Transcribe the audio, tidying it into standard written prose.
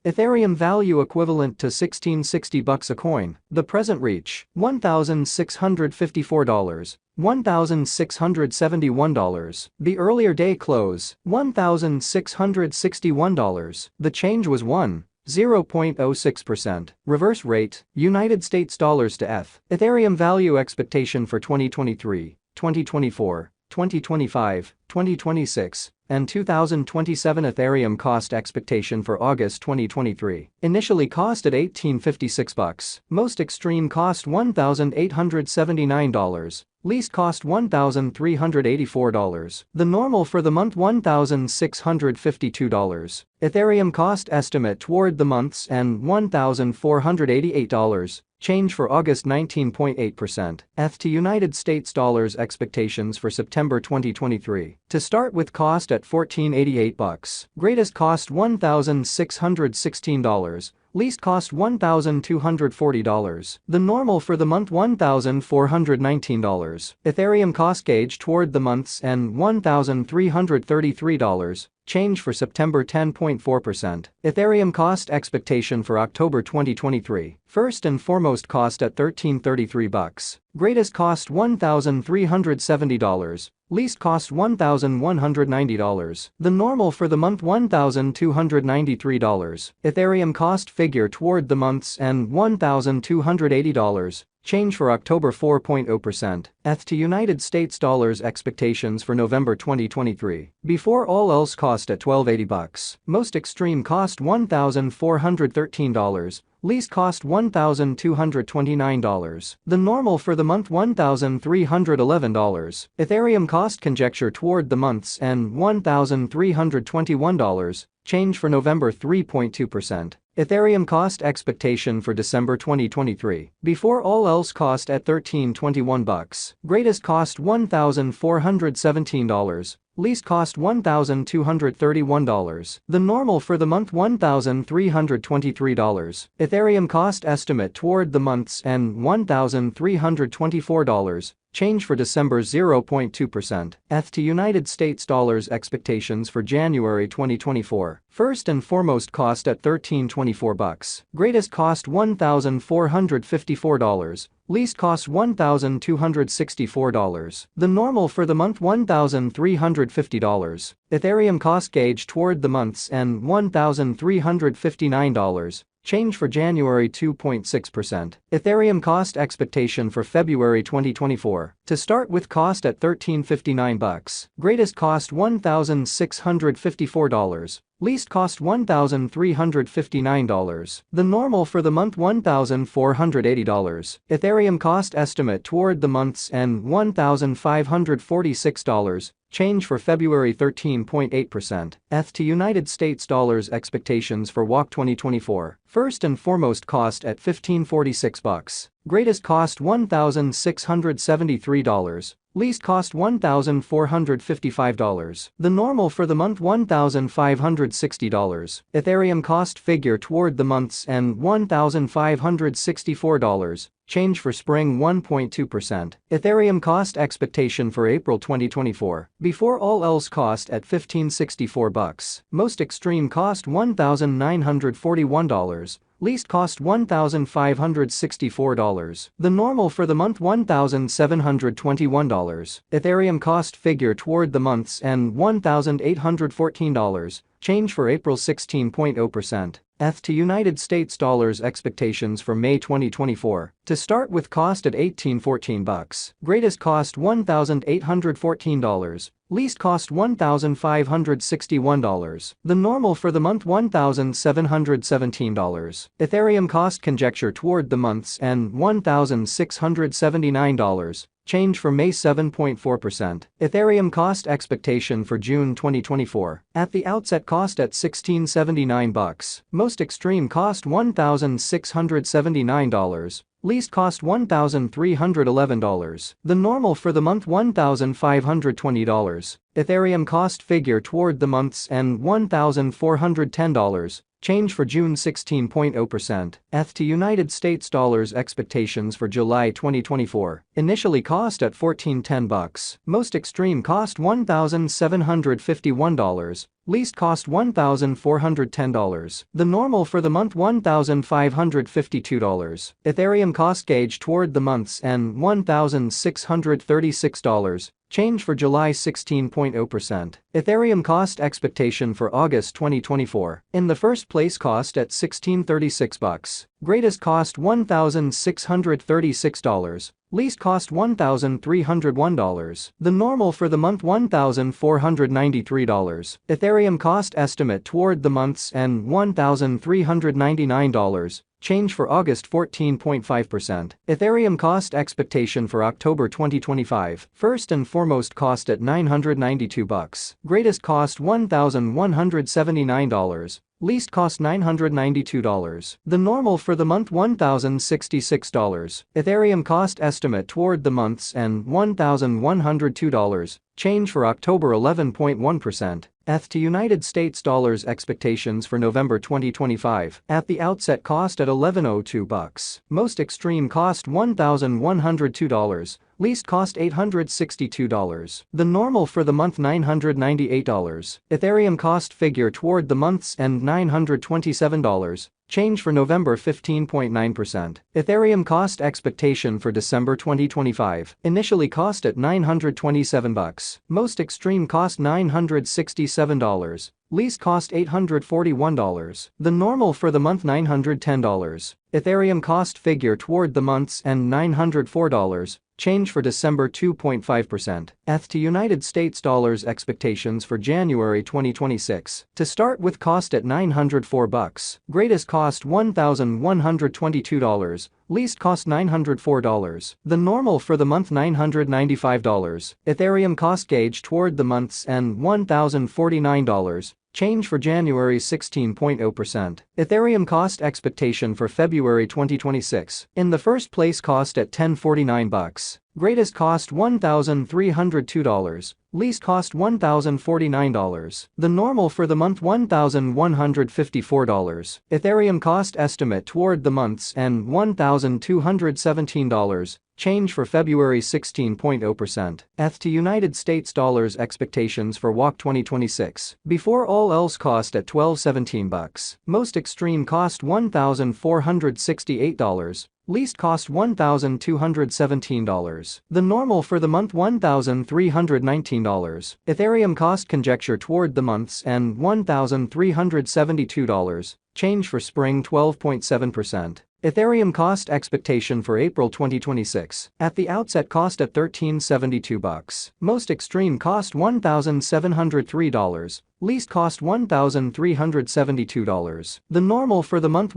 Ethereum value equivalent to $1660 a coin. The present reach, $1,654. $1,671. The earlier day close, $1,661. The change was 0.06%. Reverse rate, United States dollars to ETH. Ethereum value expectation for 2023, 2024, 2025, 2026, and 2027. Ethereum cost expectation for August 2023. Initially cost at $1,856. Most extreme cost $1,879. Least cost $1,384. The normal for the month $1,652. Ethereum cost estimate toward the month's end $1,488. Change for August 19.8%. ETH to United States dollars expectations for September 2023. To start with cost at $1,488. Greatest cost $1,616. Least cost $1,240. The normal for the month $1,419. Ethereum cost gauge toward the month's end $1,333. Change for September 10.4%. Ethereum cost expectation for October 2023. First and foremost cost at $1,333. Greatest cost $1,370. Least cost $1,190. The normal for the month $1,293. Ethereum cost figure toward the month's end $1,280. Change for October 4.0%. ETH to United States dollars expectations for November 2023. Before all else cost at $1,280. Most extreme cost $1,413. Least cost $1,229. The normal for the month $1,311. Ethereum cost conjecture toward the month's end $1,321. Change for November 3.2%. Ethereum cost expectation for December 2023. Before all else cost at $1,321. Greatest cost $1,417. Least cost $1,231. The normal for the month $1,323. Ethereum cost estimate toward the month's end $1,324. Change for December 0.2%. ETH to United States dollars expectations for January 2024. First and foremost cost at $1,324. Greatest cost $1,454. Least cost $1,264. The normal for the month $1,350. Ethereum cost gauge toward the month's end $1,359. Change for January 2.6%. Ethereum cost expectation for February 2024. To start with cost at $1,359. Greatest cost $1,654. Least cost $1,359. The normal for the month $1,480. Ethereum cost estimate toward the month's end $1,546. Change for February 13.8%. ETH to United States dollars expectations for WAC 2024. First and foremost cost at $1,546. Greatest cost $1,673. Least cost $1,455. The normal for the month $1,560. Ethereum cost figure toward the month's end $1,564. Change for spring 1.2%. Ethereum cost expectation for April 2024. Before all else cost at $1,564. Most extreme cost $1,941. Least cost $1,564. The normal for the month $1,721. Ethereum cost figure toward the month's end $1,814. Change for April 16.0%. ETH to United States dollars expectations for May 2024. To start with cost at $1,814. Greatest cost $1,814. Least cost $1,561. The normal for the month $1,717. Ethereum cost conjecture toward the month's end $1,679. Change for May 7.4%. Ethereum cost expectation for June 2024. At the outset cost at $1,679. Most extreme cost $1,679. Least cost $1,311. The normal for the month $1,520. Ethereum cost figure toward the month's end $1,410. Change for June 16.0%. ETH to United States dollars expectations for July 2024. Initially cost at $1,410. Most extreme cost $1,751. least cost $1,410. The normal for the month $1,552. Ethereum cost gauge toward the month's end $1,636. Change for July 16.0%. Ethereum cost expectation for August 2024. In the first place, cost at $1,636. Greatest cost $1,636. Least cost $1,301. The normal for the month $1,493. Ethereum cost estimate toward the month's end $1,399. Change for August 14.5%. Ethereum cost expectation for October 2025. First and foremost, cost at $992. Greatest cost $1,179. Least cost $992. The normal for the month $1,066. Ethereum cost estimate toward the month's end $1,102. Change for October 11.1%. ETH to United States dollars expectations for November 2025. At the outset, cost at $11.02. Most extreme cost $1,102. Least cost $862. The normal for the month $998. Ethereum cost figure toward the month's end $927. Change for November 15.9%. Ethereum cost expectation for December 2025. Initially cost at $927. Most extreme cost $967. Least cost $841. The normal for the month $910. Ethereum cost figure toward the month's end $904. Change for December 2.5%. ETH to United States dollars expectations for January 2026. To start with, cost at $904. Greatest cost $1,122. Least cost $904. The normal for the month $995. Ethereum cost gauge toward the month's end $1,049. Change for January 16.0%. Ethereum cost expectation for February 2026. In the first place, cost at $1049. Greatest cost $1,302. Least cost $1,049. The normal for the month $1,154. Ethereum cost estimate toward the month's end $1,217. Change for February 16.0%. ETH to United States dollars expectations for WAC 2026. Before all else, cost at $1217. Most extreme cost $1,468. Least cost $1,217. The normal for the month $1,319. Ethereum cost conjecture toward the month's end $1,372. Change for spring 12.7%. Ethereum cost expectation for April 2026. At the outset, cost at $1,372. Most extreme cost $1,703. Least cost $1,372. The normal for the month